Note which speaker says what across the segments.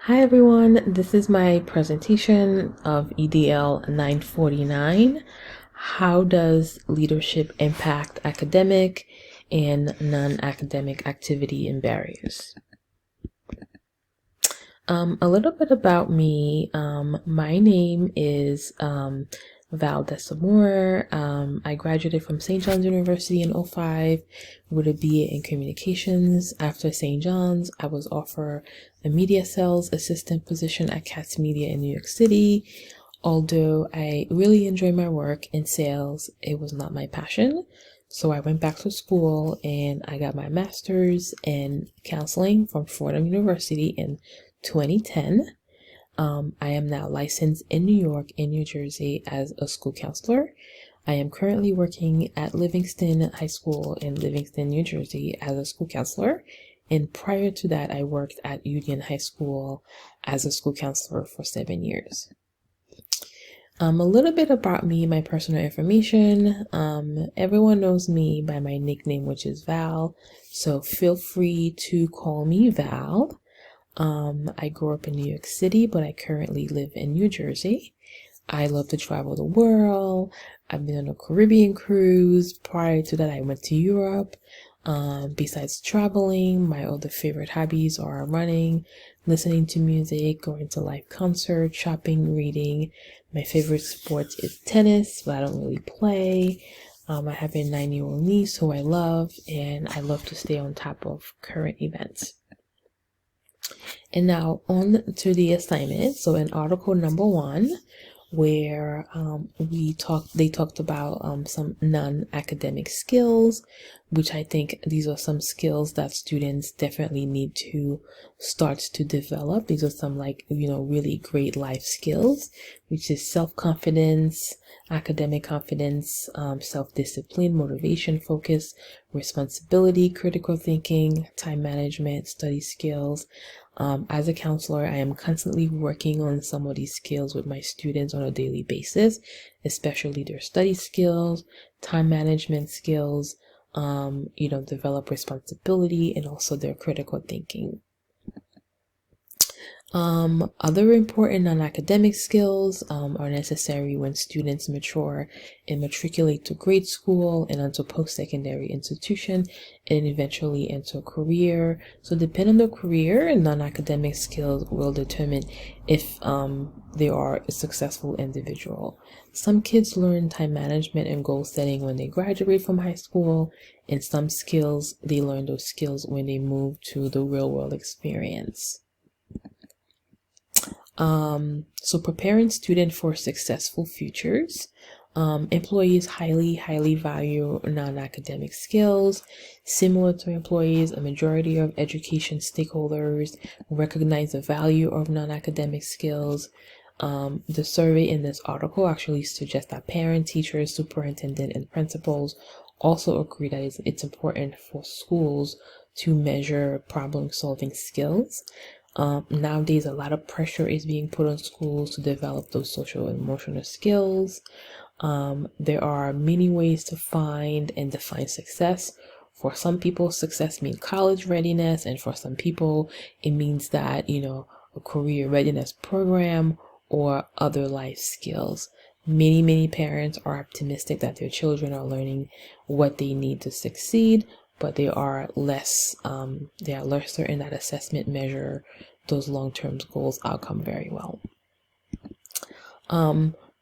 Speaker 1: Hi everyone, this is my presentation of EDL 949. How does leadership impact academic and non-academic activity and barriers? A little bit about me. My name is Val Desamore. I graduated from St. John's University in '05 with a BA in communications. After St. John's, I was offered a media sales assistant position at Katz Media in New York City. Although I really enjoy my work in sales, it was not my passion. So I went back to school and I got my master's in counseling from Fordham University in 2010. I am now licensed in New York and New Jersey as a school counselor. I am currently working at Livingston High School in Livingston, New Jersey as a school counselor. And prior to that, I worked at Union High School as a school counselor for 7 years. A little bit about me, my personal information. Everyone knows me by my nickname, which is Val. So feel free to call me Val. I grew up in New York City, but I currently live in New Jersey. I love to travel the world. I've been on a Caribbean cruise. Prior to that, I went to Europe. Besides traveling, my other favorite hobbies are running, listening to music, going to live concerts, shopping, reading. My favorite sport is tennis, but I don't really play. I have a 9-year-old niece who I love, and I love to stay on top of current events. And now on to the assignment. So in article number 1, where they talked about some non-academic skills, which I think these are some skills that students definitely need to start to develop. These are some really great life skills, which is self-confidence, academic confidence, self-discipline, motivation, focus, responsibility, critical thinking, time management, study skills. As a counselor, I am constantly working on some of these skills with my students on a daily basis, especially their study skills, time management skills, develop responsibility, and also their critical thinking. Other important non-academic skills are necessary when students mature and matriculate to grade school and onto post-secondary institution and eventually into a career. So depending on the career, non-academic skills will determine if they are a successful individual. Some kids learn time management and goal setting when they graduate from high school, and some skills, they learn those skills when they move to the real world experience. So preparing students for successful futures. Employees highly value non-academic skills. Similar to employees, a majority of education stakeholders recognize the value of non-academic skills. The survey in this article actually suggests that parents, teachers, superintendent, and principals also agree that it's important for schools to measure problem-solving skills. Nowadays, a lot of pressure is being put on schools to develop those social and emotional skills. There are many ways to find and define success. For some people, success means college readiness, and for some people, it means that, a career readiness program or other life skills. Many parents are optimistic that their children are learning what they need to succeed, but they are less certain that assessment measure those long-term goals outcome very well.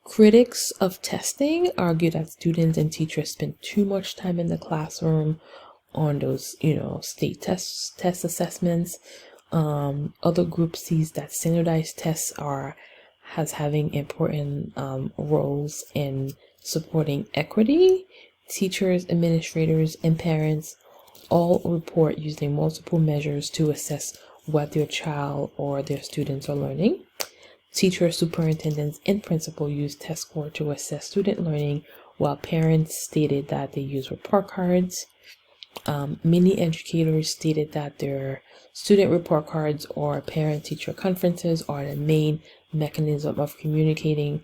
Speaker 1: Critics of testing argue that students and teachers spend too much time in the classroom on those, state test assessments. Other groups sees that standardized tests has having important roles in supporting equity. Teachers, administrators, and parents all report using multiple measures to assess what their child or their students are learning. Teachers, superintendents, and principals use test score to assess student learning, while parents stated that they use report cards. Many educators stated that their student report cards or parent-teacher conferences are the main mechanism of communicating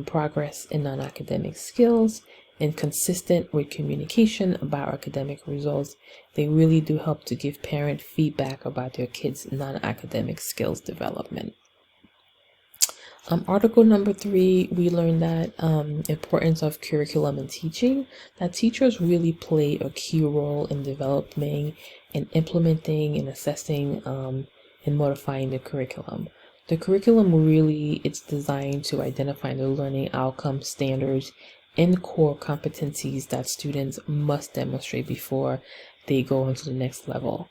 Speaker 1: progress in non-academic skills. and consistent with communication about academic results. They really do help to give parent feedback about their kids' non-academic skills development. Article number 3, we learned that importance of curriculum and teaching, that teachers really play a key role in developing and implementing and assessing and modifying the curriculum. The curriculum really, it's designed to identify the learning outcomes, standards, and core competencies that students must demonstrate before they go into the next level.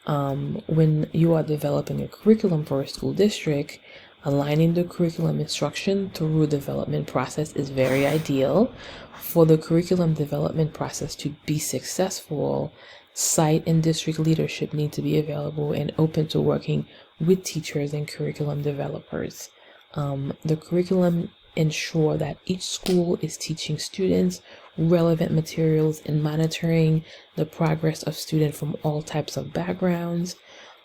Speaker 1: When you are developing a curriculum for a school district, aligning the curriculum instruction through development process is very ideal. For the curriculum development process to be successful, site and district leadership need to be available and open to working with teachers and curriculum developers. The curriculum ensure that each school is teaching students relevant materials and monitoring the progress of students from all types of backgrounds.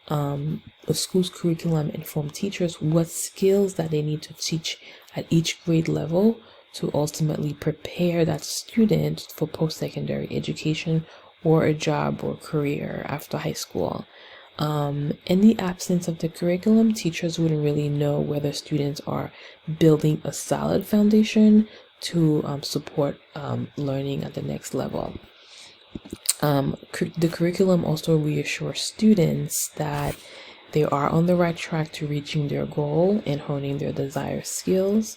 Speaker 1: The school's curriculum inform teachers what skills that they need to teach at each grade level to ultimately prepare that student for post-secondary education or a job or career after high school. In the absence of the curriculum, teachers wouldn't really know whether students are building a solid foundation to support learning at the next level. The curriculum also reassures students that they are on the right track to reaching their goal and honing their desired skills.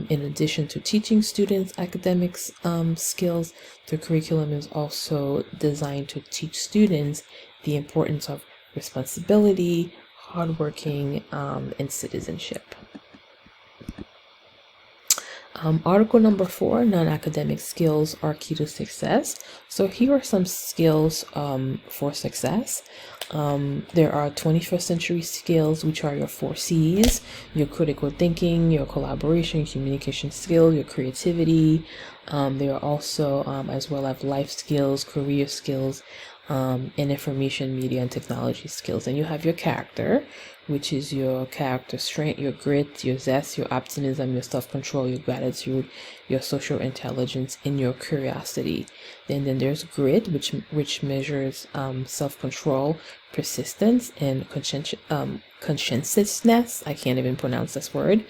Speaker 1: In addition to teaching students academics skills, the curriculum is also designed to teach students the importance of responsibility, hardworking, and citizenship. Article number 4, non-academic skills are key to success. So here are some skills for success. There are 21st century skills, which are your 4 C's: your critical thinking, your collaboration, communication skills, your creativity. There are also, as well as life skills, career skills, and information, media, and technology skills. And you have your character, which is your character strength, your grit, your zest, your optimism, your self-control, your gratitude, your social intelligence, and your curiosity. Then there's grit, which measures self-control, persistence, and conscientiousness. I can't even pronounce this word.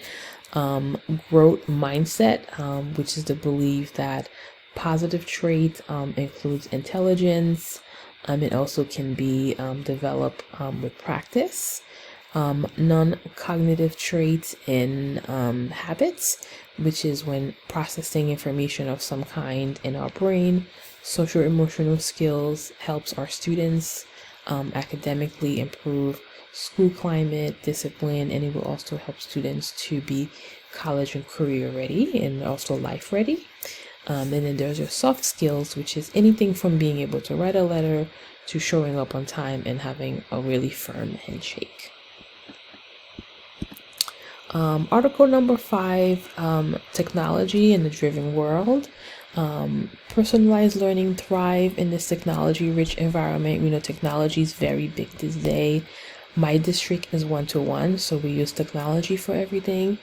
Speaker 1: Growth mindset, which is the belief that positive trait includes intelligence. It also can be developed with practice. Non-cognitive traits and habits, which is when processing information of some kind in our brain. Social emotional skills helps our students academically improve school climate, discipline, and it will also help students to be college and career ready and also life ready. And then there's your soft skills, which is anything from being able to write a letter to showing up on time and having a really firm handshake. Article number 5, technology in the driven world. Personalized learning thrive in this technology-rich environment. We know technology is very big this day. My district is 1-to-1, so we use technology for everything.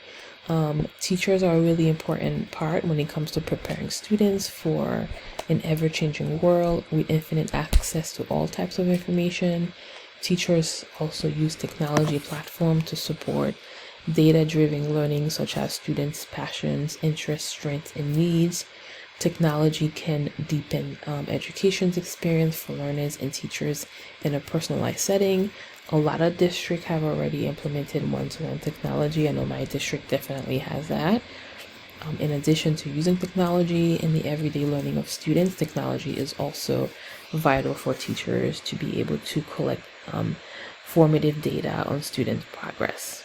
Speaker 1: Teachers are a really important part when it comes to preparing students for an ever-changing world with infinite access to all types of information. Teachers also use technology platforms to support data-driven learning, such as students' passions, interests, strengths, and needs. Technology can deepen education's experience for learners and teachers in a personalized setting. A lot of districts have already implemented one-to-one technology. I know my district definitely has that. In addition to using technology in the everyday learning of students, technology is also vital for teachers to be able to collect formative data on student progress.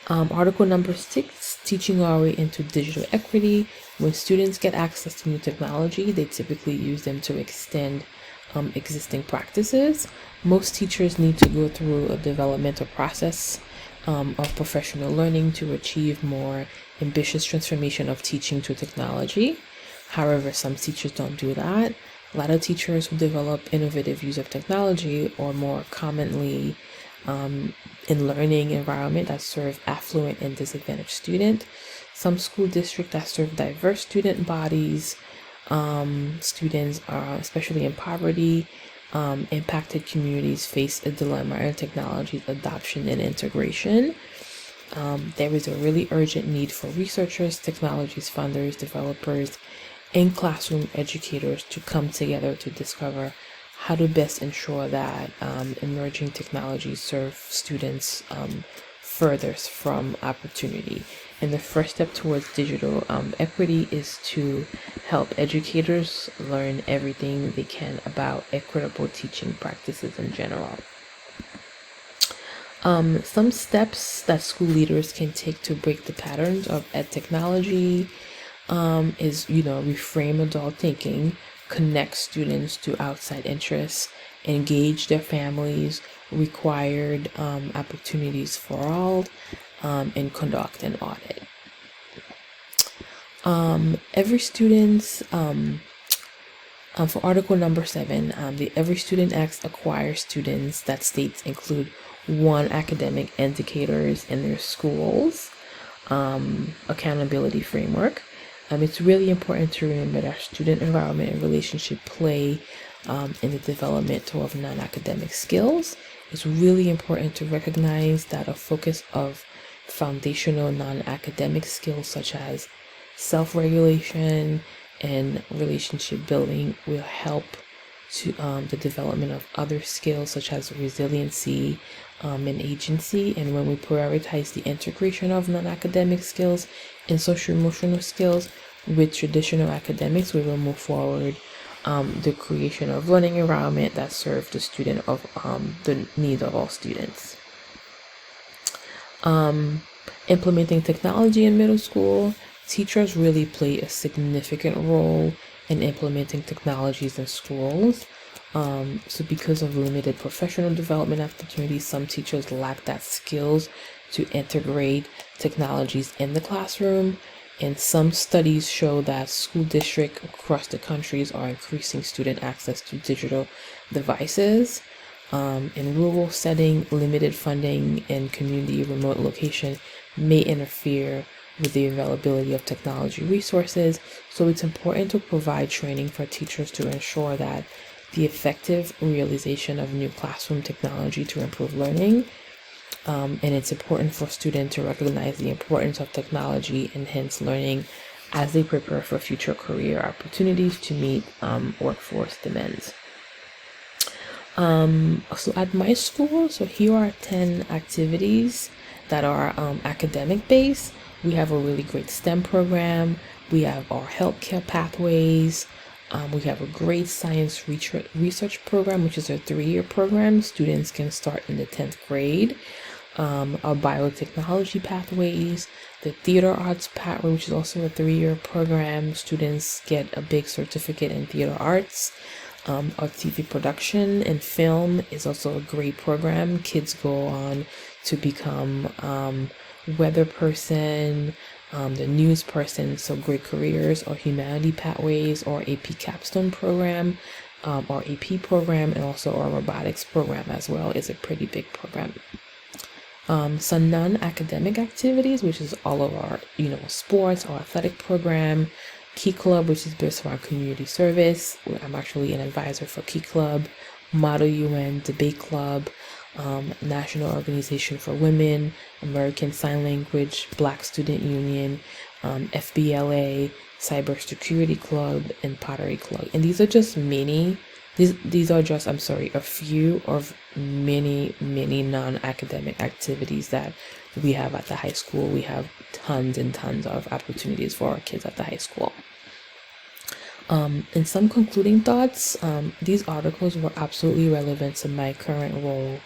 Speaker 1: Article number 6, teaching our way into digital equity. When students get access to new technology, they typically use them to extend existing practices. Most teachers need to go through a developmental process of professional learning to achieve more ambitious transformation of teaching to technology. However, some teachers don't do that. A lot of teachers who develop innovative use of technology are more commonly in learning environment that serve affluent and disadvantaged students. some school districts that serve diverse student bodies. Students are, especially in poverty, impacted communities, face a dilemma in technology adoption and integration. There is a really urgent need for researchers, technologies funders, developers, and classroom educators to come together to discover how to best ensure that emerging technologies serve students furthest from opportunity. And the first step towards digital equity is to help educators learn everything they can about equitable teaching practices in general. Some steps that school leaders can take to break the patterns of ed technology is, reframe adult thinking, connect students to outside interests, engage their families, required opportunities for all, and conduct an audit. Every student's for article number 7, the Every Student Acts acquires students that states include 1 academic indicators in their schools accountability framework. It's really important to remember that student environment and relationship play in the development of non-academic skills. It's really important to recognize that a focus of foundational non-academic skills such as self-regulation and relationship building will help to the development of other skills such as resiliency and agency. And when we prioritize the integration of non-academic skills and social-emotional skills with traditional academics, we will move forward the creation of learning environment that serve the student of the needs of all students. Implementing technology in middle school, teachers really play a significant role in implementing technologies in schools. So because of limited professional development opportunities, some teachers lack that skills to integrate technologies in the classroom. And some studies show that school districts across the countries are increasing student access to digital devices. In rural setting, limited funding and community remote location may interfere with the availability of technology resources. So it's important to provide training for teachers to ensure that the effective realization of new classroom technology to improve learning. And it's important for students to recognize the importance of technology enhanced learning as they prepare for future career opportunities to meet workforce demands. So at my school, so here are 10 activities that are academic based. We have a really great STEM program. We have our healthcare pathways. We have a great science research program, which is a 3-year program. Students can start in the 10th grade. Our biotechnology pathways, the theater arts pathway, which is also a 3-year program. Students get a big certificate in theater arts. Our TV production and film is also a great program. Kids go on to become weather person, the news person, so great careers. Or humanity pathways or AP capstone program, or AP program, and also our robotics program as well is a pretty big program. Some non-academic activities, which is all of our sports, our athletic program, Key Club, which is based on our community service. I'm actually an advisor for Key Club, Model UN, Debate Club, National Organization for Women, American Sign Language, Black Student Union, FBLA, Cybersecurity Club, and Pottery Club. And these are just these are just, a few of many non-academic activities that we have at the high school. We have tons and tons of opportunities for our kids at the high school. And some concluding thoughts, these articles were absolutely relevant to my current role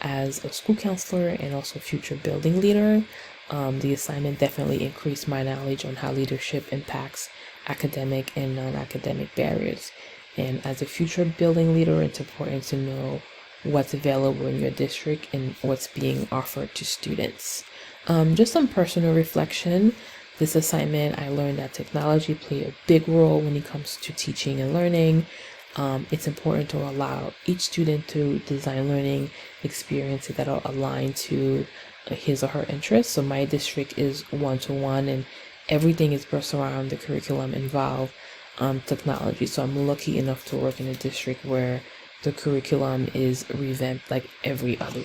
Speaker 1: as a school counselor and also future building leader. The assignment definitely increased my knowledge on how leadership impacts academic and non-academic barriers. And as a future building leader, it's important to know what's available in your district and what's being offered to students. Just some personal reflection. This assignment, I learned that technology played a big role when it comes to teaching and learning. It's important to allow each student to design learning experiences that are aligned to his or her interests. So my district is 1-to-1, and everything is based around the curriculum involve technology. So I'm lucky enough to work in a district where the curriculum is revamped like every other